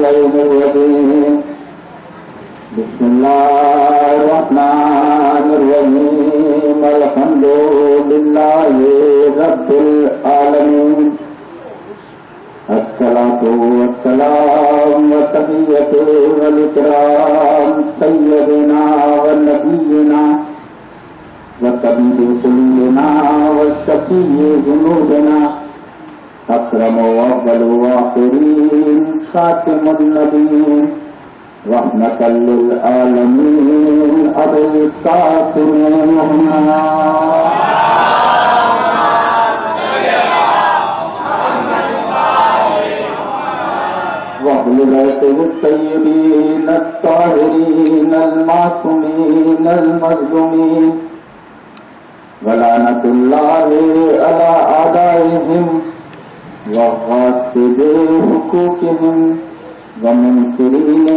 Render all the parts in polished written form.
الليل الرجيم بسم الله الرحمن الرحيم الحمد لله رب العالمين الصلاة والسلام والتحية والإكرام سيدنا ونبينا وطبيب قلوبنا وشفيع ذنوبنا أكرم وأفضل وآخرين خاتم النبيين رحمة للعالمين أبي القاسم وأهل بيته الطيبين الطاهرين المعصومين المظلومين ولعنة الله على أعدائهم وغاصبي حقوقهم ومنكرين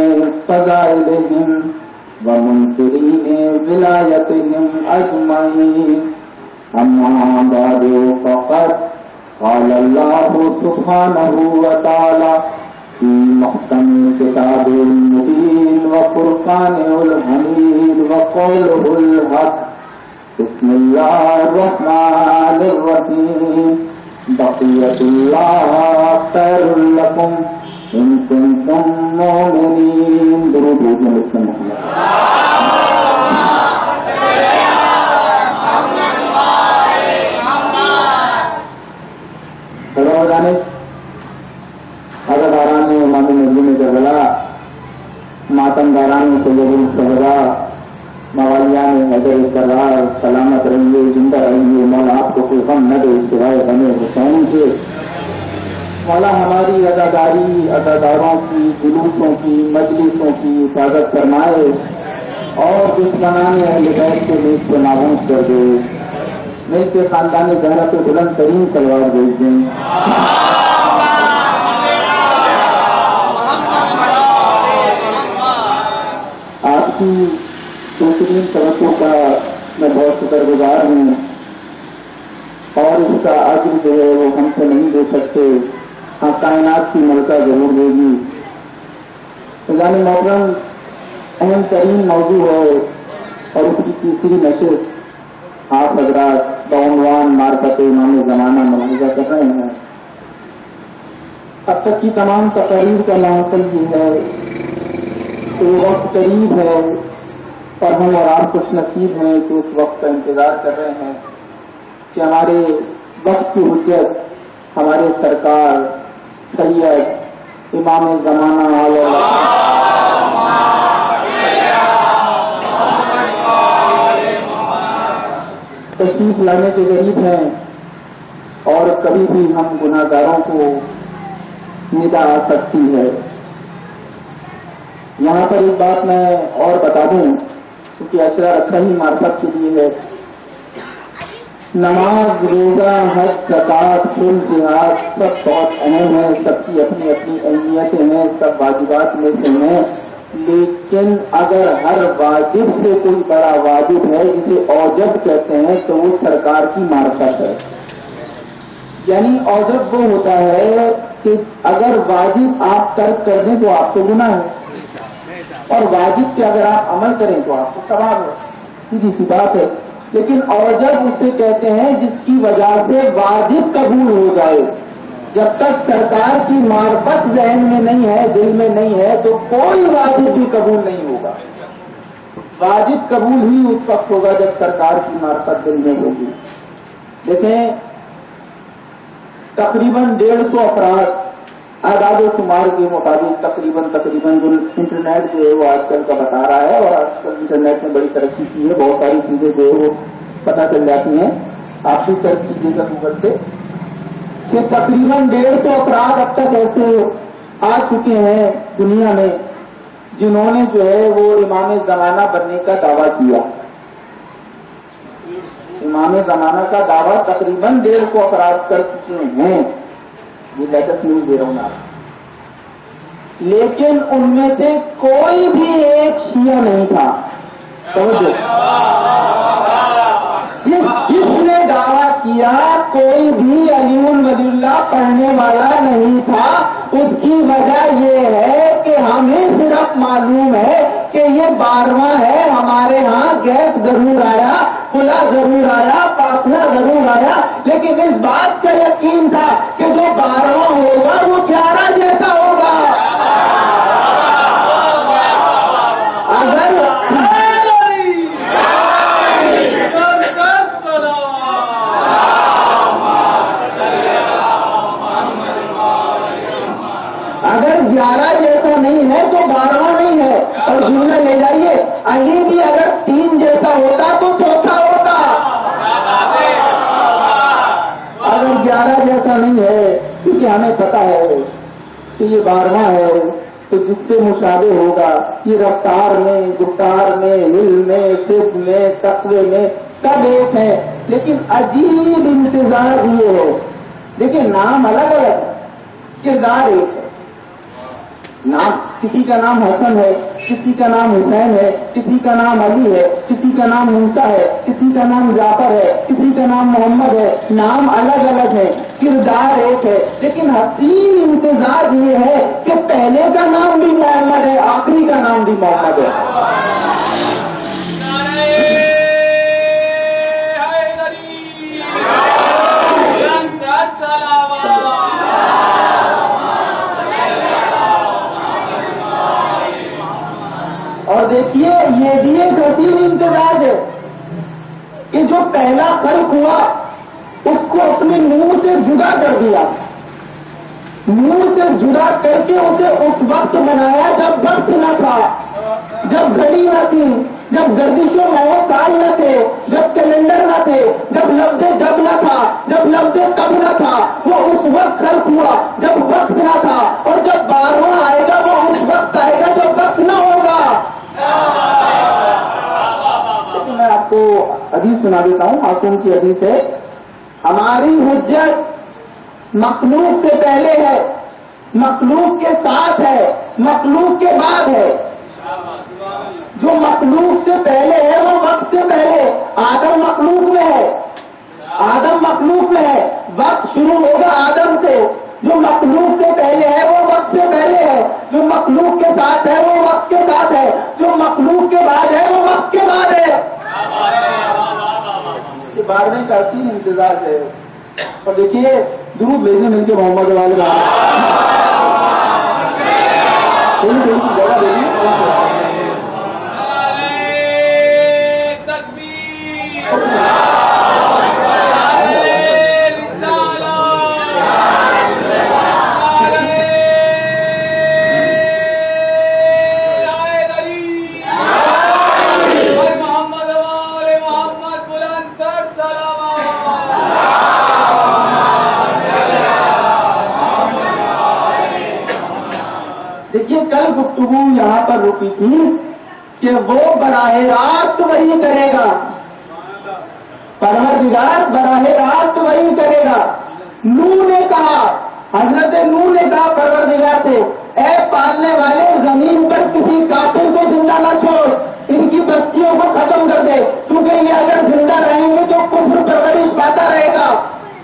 فضائلهم ومنكرين ولايتهم أجمعين أما بعد فقد قال الله سبحانه وتعالى في محكم كتاب المبين وفرقانه الحميد وقوله الحق بسم الله الرحمن الرحيم بقية الله خير لكم إن كنتم مؤمنين درود محمد حضرتان امام نجم جبلا ماتمداران سید الشہداء موالیان حیدر کرار سلامت رہیے زندہ رہیے مولا آپ کو کوئی غم نہ دے سوائے غم حسین کے مولا ہماری اداداری اداداروں کی جلوسوں کی مجلسوں کی حفاظت فرمائے اور دشمنان اہل بیت کے بیچ سے نابود کر دے مل کے خاندان زہرا پہ بلند ترین تلوار بھیج دیں آپ کی بہترین توجہ کا میں بہت شکر گزار ہوں اور اس کا عاجل جو ہے وہ ہم سے نہیں دے سکتے ہاں کائنات کی ملکہ ضرور دے گی یعنی محترم اہم ترین موضوع ہے اور اس کی تیسری نشست آپ حضرات بعنوان معرفت امام زمانہ ملاحظہ کر رہے ہیں اب تک کی تمام تقاریر کا ماحصل یہ ہے کہ وہ وقت قریب ہے اور ہم اور آپ خوش نصیب ہیں کہ اس وقت کا انتظار کر رہے ہیں کہ ہمارے وقت کی حجت ہمارے سرکار سید امام زمانہ تشریف لانے کے قریب ہیں اور کبھی بھی ہم گناہ گاروں کو ندا آ سکتی ہے یہاں پر ایک بات میں اور بتا دوں کیونکہ اشرا رکھا ہی معرفت کے لیے ہے نماز روزہ حج زکوٰۃ کل جہاد سب بہت اہم ہے سب کی اپنی اپنی اہمیتیں ہیں سب واجبات میں سے ہیں لیکن اگر ہر واجب سے کوئی بڑا واجب ہے جسے اوجب کہتے ہیں تو وہ سرکار کی معرفت ہے یعنی اوجب وہ ہوتا ہے کہ اگر واجب آپ ترک کر دیں تو آپ کو گناہ ہے اور واجب پہ اگر آپ عمل کریں تو آپ کو ثواب ہے سیدھی سی بات ہے لیکن اوجب اسے کہتے ہیں جس کی وجہ سے واجب قبول ہو جائے جب تک سرکار کی معرفت ذہن میں نہیں ہے دل میں نہیں ہے تو کوئی واجب بھی قبول نہیں ہوگا واجب قبول ہی اس وقت ہوگا جب سرکار کی معرفت دل میں ہوگی دیکھیں تقریباً 150 افراد اعداد و شمار کے مطابق تقریباً جو انٹرنیٹ جو ہے وہ آج کل کا بتا رہا ہے اور آج کل انٹرنیٹ میں بڑی ترقی کی ہے بہت ساری چیزیں جو ہے وہ پتہ چل جاتی ہیں آپ بھی سرچ کیجیے گا گوگل سے کہ تقریباً 150 افراد اب تک ایسے آ چکے ہیں دنیا میں جنہوں نے جو ہے وہ امام زمانہ بننے کا دعویٰ کیا امام زمانہ کا دعویٰ تقریباً 150 افراد کر چکے ہیں یہ لیٹسٹ نیوز دے رہا ہوں آپ لیکن ان میں سے کوئی بھی ایک شیعہ نہیں تھا جس نے دعویٰ کیا کوئی بھی علی ولی اللہ پڑھنے والا نہیں تھا اس کی وجہ یہ ہے کہ ہمیں صرف معلوم ہے کہ یہ 12واں ہے، ہمارے ہاں گیپ ضرور آیا، کھلا ضرور آیا، فاصلہ ضرور آیا، لیکن اس بات کا یقین تھا کہ جو 12واں ہوگا وہ 11 جیسا ہوگا۔ اگر 11 جیسا نہیں ہے تو 12واں نہیں ہے۔ اور جملہ لے جائیے، علی بھی اگر 3 جیسا ہوتا تو 4تھا ہوتا۔ اگر 11 جیسا نہیں ہے، کیونکہ ہمیں پتا ہے کہ یہ 12واں ہے، تو جس سے مشابہ ہوگا یہ رفتار میں، گفتار میں، علم میں، صدق میں، تقوی میں سب ایک ہے، لیکن عجیب امتزاج یہ ہے، لیکن نام الگ الگ، کردار ایک ہے۔ نام کسی کا نام حسن ہے، کسی کا نام حسین ہے، کسی کا نام علی ہے، کسی کا نام موسیٰ ہے، کسی کا نام جعفر ہے، کسی کا نام محمد ہے، نام الگ الگ ہے، کردار ایک ہے، لیکن حسین امتزاج یہ ہے کہ پہلے کا نام بھی محمد ہے، آخری کا نام بھی محمد ہے۔ اور دیکھیے یہ بھی ایک حسین امتزاج ہے کہ جو پہلا خلق ہوا اس کو اپنے منہ سے جدا کر دیا، منہ سے جدا کر کے اسے اس وقت بنایا جب وقت نہ تھا، جب گھڑی نہ تھی، جب گردش و سال نہ تھے، جب کیلنڈر نہ تھے، جب لفظ جب نہ تھا، جب لفظ تب نہ تھا، وہ اس وقت خلق ہوا جب وقت نہ تھا، اور جب 12واں آئے گا وہ اس وقت آئے گا جب وقت نہ ہوگا۔ لیکن میں آپ کو حدیث سنا دیتا ہوں، معصوم کی حدیث ہے، ہماری حجت مخلوق سے پہلے ہے، مخلوق کے ساتھ ہے، مخلوق کے بعد ہے۔ جو مخلوق سے پہلے ہے وہ وقت سے پہلے، آدم مخلوق میں ہے، آدم مخلوق میں ہے، وقت شروع ہوگا آدم سے۔ جو مخلوق سے پہلے ہے وہ وقت سے پہلے ہے، جو مخلوق کے ساتھ ہے وہ وقت کے ساتھ ہے، جو مخلوق کے بعد ہے وہ وقت کے بعد ہے۔ یہ 12ویں کا حسین امتزاج ہے۔ اور دیکھیے درود بھیجیں مل کے محمد والے تھوڑی سی جگہ دے دیکھیے کل گفتگو یہاں پر رکی تھی کہ وہ براہ راست وہی کرے گا، پروردگار براہ راست وہی کرے گا۔ نوح نے کہا، حضرت نوح نے کہا پروردگار سے، اے پالنے والے زمین پر کسی کافر کو زندہ نہ چھوڑ، ان کی بستیوں کو ختم کر دے، کیونکہ یہ اگر زندہ رہیں گے تو کفر پرورش پاتا رہے گا۔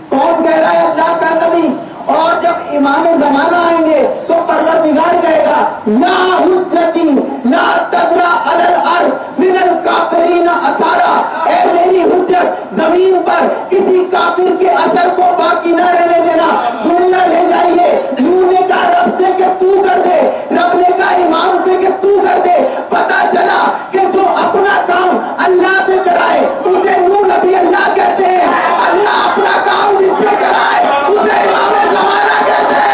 کون کہہ رہا ہے؟ اللہ کا نبی۔ اور جب امام زمانہ آئیں گے تو پروردگار کہے گا، لا حجتی لا تدرا علی الارض من الکافرین اثارا، اے میری حجت زمین پر کسی کافر کے اثر کو باقی نہ رہنے دینا۔ جملہ لے جائیے، نوح نے کہا رب سے کہ تو کر دے، رب نے کہا امام سے کہ تو کر دے۔ پتا چلا کہ جو اپنا کام اللہ سے کرائے اسے نوح نبی اللہ کہتے ہیں، اللہ اپنا کام جس سے کرائے اسے امام زمانہ کہتے ہیں۔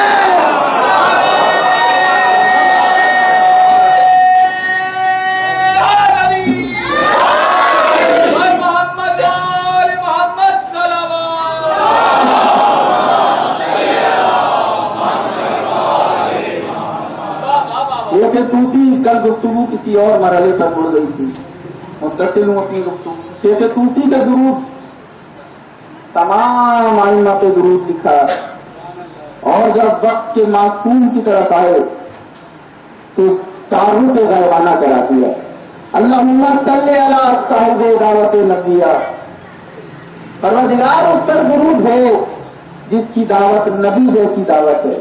شیخ توسی کل گفتگو کسی اور مرحلے پر مڑ گئی تھی، متصل ہوں اپنی گفتگو۔ شیخ توسی کا درود تمام آئمہ پہ درود لکھا، اور جب وقت کے معصوم کی طرف آئے تو تعارف غیبانہ کرا دیا، اللہم صلی علی صاحب دعوت نبیہ، پروردگار اس پر درود ہے جس کی دعوت نبی جیسی دعوت ہے۔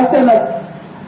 SMS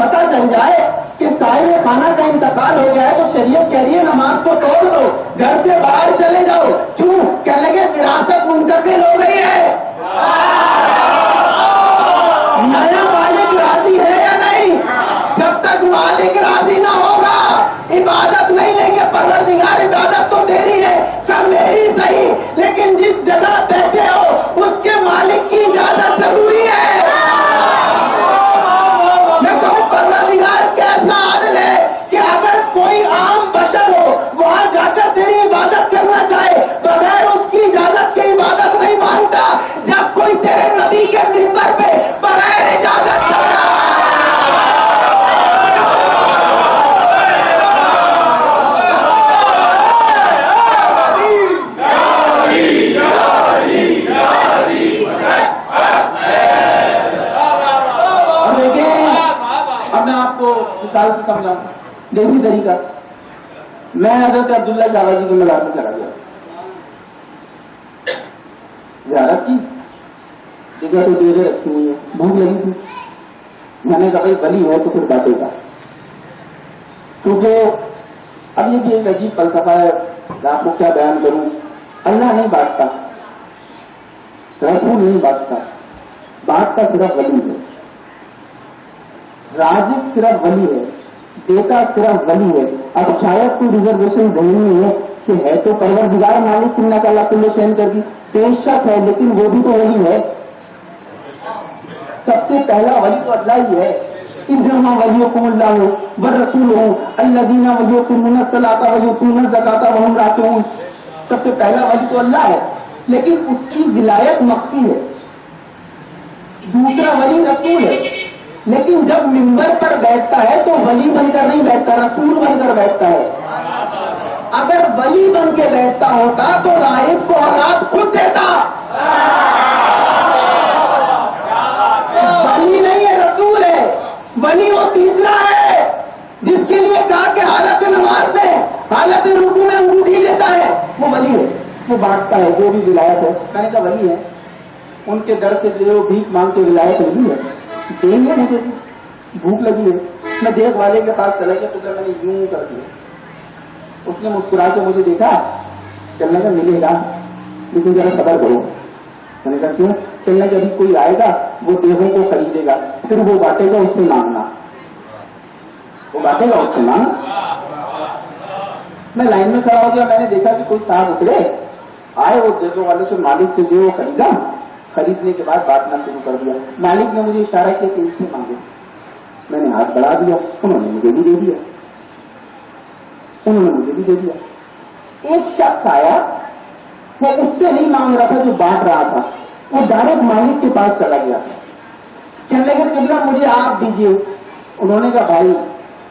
پتہ چل جائے کہ صاحب خانہ کا انتقال ہو گیا ہے تو شریعت کہہ رہی ہے نماز کو توڑ دو، گھر سے باہر چلے جاؤ. کیوں؟ کہنے لگے وراثت منتقل ہو گئی ہے. نیا مالک راضی ہے یا نہیں؟ جب تک مالک راضی نہ ہوگا عبادت نہیں لیں گے. پروردگار عبادت تو تیری ہے، کب میری صحیح، لیکن جس جگہ بیٹھے ہو اس کے مالک کی اجازت ضروری ہے. میں کہوں پروردگار کیسا عادل ہے کہ اگر کوئی عام بشر ہو وہاں جا کر تیری عبادت کرنا چاہے بغیر اس کی اجازت کے عبادت نہیں مانگتا. جب کوئی تیرے نبی کے منبر پہ بغیر اجازت مثال سے سمجھاؤں دیسی طریقہ. میں حضرت عبداللہ شاہ جی کے مزار میں چلا گیا، زیارت کی جگہ تو ڈیرے رکھی ہوئی ہے، بھوک لگی تھی. میں نے کہا بھائی ولی ہے تو پھر باتیں کا، کیونکہ اب یہ بھی ایک عجیب فلسفہ ہے، آپ کو کیا بیان کروں. اللہ نہیں بانٹتا، رسول نہیں بانٹتا، بانٹتا صرف ولی ہے. رازق صرف ولی ہے، دیتا صرف ولی ہے. اب شاید کوئی ریزرویشن ذہن میں ہے کہ ہے تو پروردگار مالک انک اللہ کل شیء قدیر، بے شک ہے، لیکن وہ بھی تو ولی ہے. سب سے پہلا ولی تو اللہ ہی ہے. انما ولیکم اللہ والرسولہ الذین یقیمون الصلاۃ ویؤتون الزکاۃ وہم راکعون. سب سے پہلا ولی تو اللہ ہے، لیکن اس کی ولایت مخفی ہے. دوسرا ولی رسول ہے، لیکن جب منبر پر بیٹھتا ہے تو ولی بن کر نہیں بیٹھتا، رسول بن کر بیٹھتا ہے. اگر ولی بن کے بیٹھتا ہوتا تو راہب کو اولاد خود دیتا. ولی نہیں ہے، رسول ہے. ولی وہ تیسرا ہے جس کے لیے کہا کہ حالت نماز میں، حالت رکوع میں انگوٹھی دیتا ہے، وہ ولی ہے، وہ بانٹتا ہے، وہ بھی ولایت ہے. میں نے کہا ولی ہے، ان کے در سے جو بھیک مانگ کے ولایت ولی ہے. دیں گے مجھے، بھوک لگی ہے. میں دیکھ والے کے پاس چلا گیا تو میں نے یوں کر دیا. اس نے مسکرا کے مجھے دیکھا، چلنے کا ملے گا لیکن ذرا صبر کرو. میں نے کہا کیوں؟ چلنے کا ابھی کوئی آئے گا وہ دیہوں کو خریدے گا، پھر وہ بانٹے گا، اس سے مانگنا، وہ بانٹے گا، اس سے مانگنا. میں لائن میں کھڑا ہو گیا. میں نے دیکھا کہ کوئی صاحب اترے آئے، وہ دیہوں والے سے مالک سے جو خریدا، خریدنے کے بعد بانٹنا شروع کر دیا. مالک نے مجھے اشارہ کیا کہ ان سے مانگے. میں نے ہاتھ بڑھا دیا، انہوں نے مجھے بھی دے دیا، انہوں نے مجھے بھی دے دیا. ایک شخص آیا، وہ اس سے نہیں مانگ رہا تھا جو بانٹ رہا تھا، وہ ڈائریکٹ مالک کے پاس چلا گیا. کہنے لگے قبلہ مجھے آپ دیجیے. انہوں نے کہا بھائی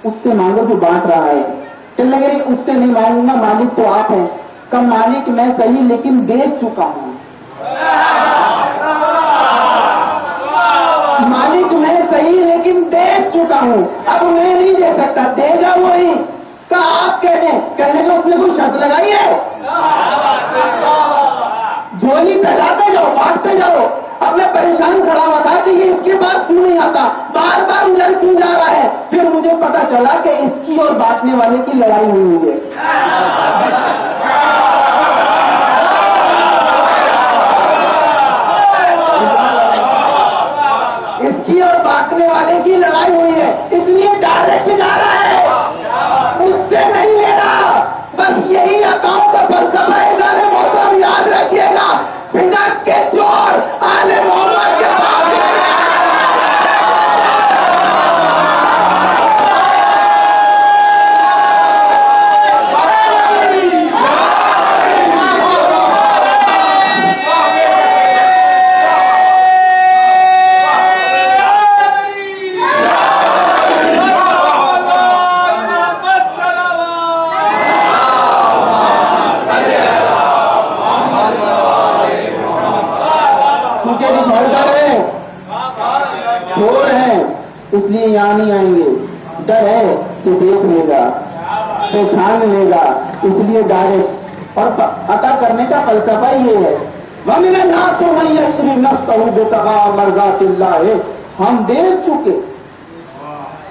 اس سے مانگو جو بانٹ رہا ہے. کہنے لگے اس سے نہیں مانگوں گا، مالک تو آپ ہیں. کہا مالک میں صحیح لیکن دے چکا ہوں. مالک میں صحیح لیکن دے چکا ہوں، اب میں نہیں دے سکتا، دے گا وہی. کہا آپ کہہ دیں. کہنے لگے اس نے کوئی شرط لگائی ہے؟ جھولی پھیلاتے جاؤ، بانٹتے جاؤ. اب میں پریشان کھڑا ہوا تھا کہ یہ اس کے پاس کیوں نہیں آتا، بار بار ادھر کیوں جا رہا ہے. پھر مجھے پتا چلا کہ اس کی اور بانٹنے والے کی لڑائی ہوئی ہے. اس کی اور بانٹنے والے کی لڑائی ہوئی ہے، اس لیے ڈائریکٹ جا رہا ہے، اس سے نہیں لے رہا. بس یہی عطاؤں کا فلسفہ ہے. جانے محترم یاد رکھیے گا، بدعت کے چور آل محمد کے پاس اس لیے یہاں نہیں آئیں گے. ڈر ہے کہ دیکھ لے گا، پہچان لے گا، اس لیے ڈائریکٹ. اور عطا کرنے کا فلسفہ یہ ہے، وَمِنَ النَّاسِ مَن يَشْرِي نَفْسَهُ ابْتِغَاءَ مَرْضَاتِ اللَّهِ. ہم دیکھ چکے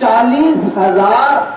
40,000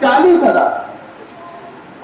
40,000,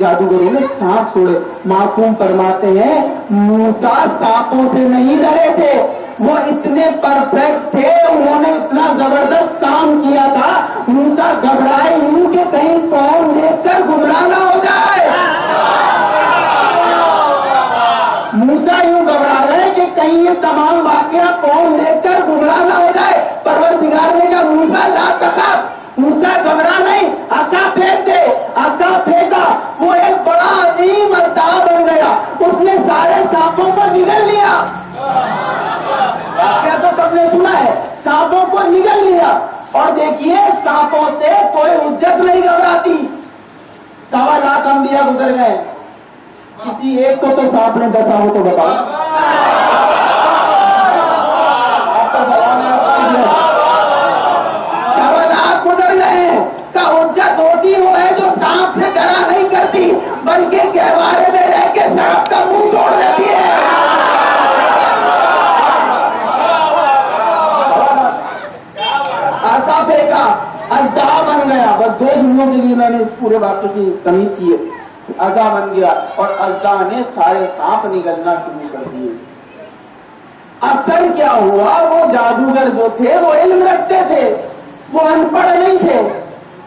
جادوگروں نے سانپ چھوڑے. معصوم فرماتے ہیں موسیٰ سانپوں سے نہیں ڈرے تھے, وہ اتنے پرفیکٹ تھے, انہوں نے اتنا زبردست کام کیا تھا. موسیٰ گھبرائے یوں کہ کہیں قوم دیکھ کر گمراہ نہ ہو جائے. موسیٰ یوں گھبرا رہے کہ کہیں یہ تمام واقعہ قوم دیکھ کر گمراہ نہ ہو جائے. پروردگار نے کہا موسیٰ لا تخف, موسیٰ گھبرا نہیں, عصا پھینک دے. عصا پھینکا, وہ ایک بڑا عظیم اژدہا بن گیا, اس نے سارے سانپوں کو نگل لیا. کیا تو سب نے سنا ہے, سانپوں کو نگل لیا. اور دیکھیے سانپوں سے کوئی حجت نہیں گھبراتی. 1.25 لاکھ انبیاء گزر گئے, کسی ایک کو تو سانپ نے ڈسا ہو تو بتاؤ. آپ کا سوال ہے, 1.25 لاکھ گزر گئے کا حجت ہوتی وہ ہے جو سانپ سے ڈرا نہیں کرتی بلکہ گہوارے میں رہ کے سانپ کا منہ توڑ دیتی ہے. ایسا پھینکا, اژدہا بن گیا. بس 2 جملوں کے لیے میں نے اس پورے واقعے کی تمہید کی ہے. اژدہا بن گیا اور اژدہا نے سارے سانپ نگلنا شروع کر دیے. اثر کیا ہوا, وہ جادوگر جو تھے وہ علم رکھتے تھے, وہ ان پڑھ نہیں تھے,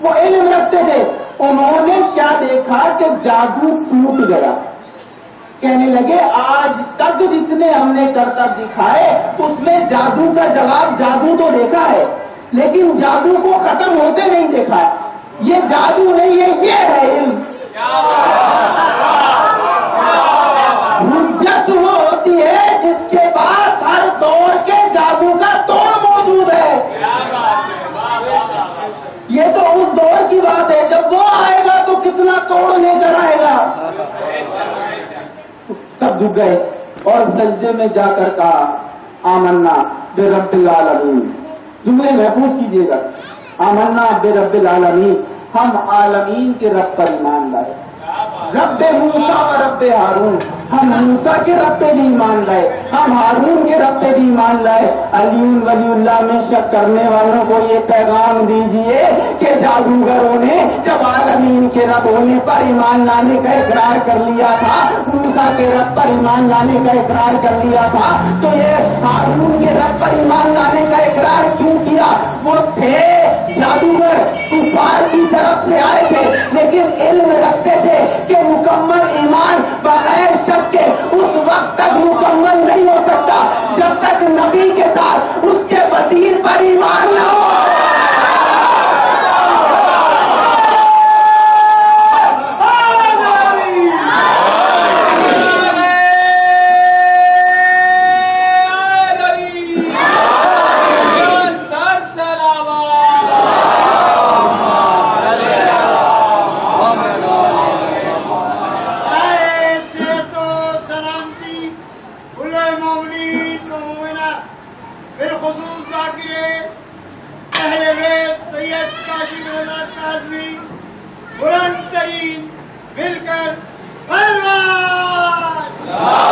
وہ علم رکھتے تھے. انہوں نے کیا دیکھا کہ جادو ٹوٹ گیا. کہنے لگے آج تک جتنے ہم نے کرتب دکھائے اس میں جادو کا جواب, جادو تو دیکھا ہے لیکن جادو کو ختم ہوتے نہیں دیکھا ہے. یہ جادو نہیں ہے, یہ ہے علم. حجت وہ ہوتی ہے جس کے پاس ہر دور کے جادو کا توڑ موجود ہے. یہ تو اس دور کی بات ہے, جب وہ آئے گا تو کتنا توڑ لے کر آئے گا. سب جھک گئے اور سجدے میں جا کر کہا آمنا برب العالمین. جملے محفوظ کیجیے گا, آمنا برب العالمین, ہم عالمین کے رب پر ایمان لائے. رب موسیٰ و رب ہارون, ہم موسیٰ کے رب پہ بھی ایمان لائے, ہم ہارون کے رب پہ بھی ایمان لائے. علی ولی اللہ میں شک کرنے والوں کو یہ پیغام دیجئے کہ جادوگروں نے جب عالمین کے رب ہونے پر ایمان لانے کا اقرار کر لیا تھا, موسیٰ کے رب پر ایمان لانے کا اقرار کر لیا تھا, تو یہ ہارون کے رب پر ایمان لانے کا اقرار کیوں کیا؟ وہ تھے جادوگر, کفار کی طرف سے آئے تھے لیکن علم رکھتے تھے کہ مکمل ایمان بغیر شک کے اس وقت تک مکمل نہیں ہو سکتا جب تک نبی کے ساتھ اس کے وزیر پر ایمان نہ ہو. بلند ترین مل کر اللہ